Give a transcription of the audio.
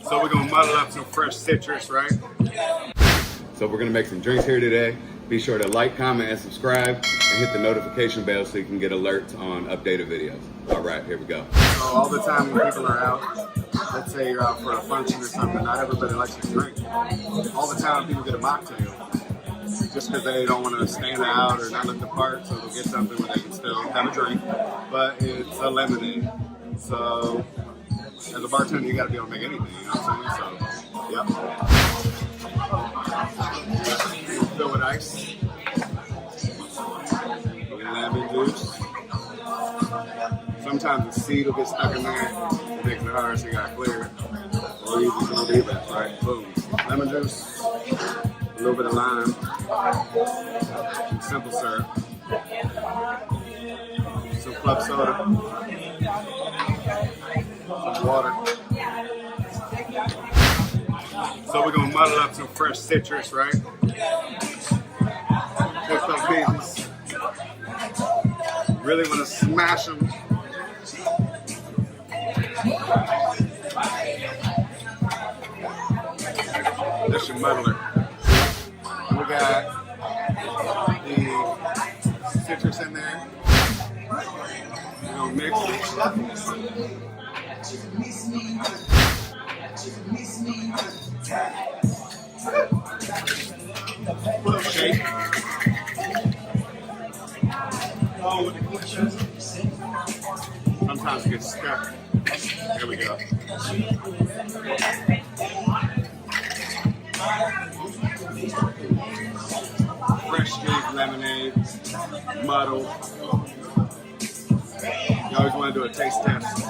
So we're gonna muddle up some fresh citrus, right? So we're gonna make some drinks here today. Be sure to like, comment, and subscribe, and hit the notification bell so you can get alerts on updated videos. All right, here we go. So all the time when people are out, let's say you're out for a function or something, not everybody likes to drink. All the time people get a mocktail just because they don't want to stand out or not look the part, so they'll get something where they can still have a drink, but it's a lemonade. So as a bartender, you got to be able to make anything, you know what I'm saying? So, yep. Fill with ice, lemon juice. Sometimes the seed will get stuck in there. It makes it hard, so you got to clear it. Or you just don't do that, right? Boom. Lemon juice, a little bit of lime, some simple syrup, some club soda, some water. So we're gonna muddle up some fresh citrus, right? Take some pieces. Really wanna smash them. That's your muddler. We got the citrus in there. We're gonna mix it. Shake. Sometimes it gets stuck. There we go. Fresh squeezed lemonade, muddled. You always want to do a taste test.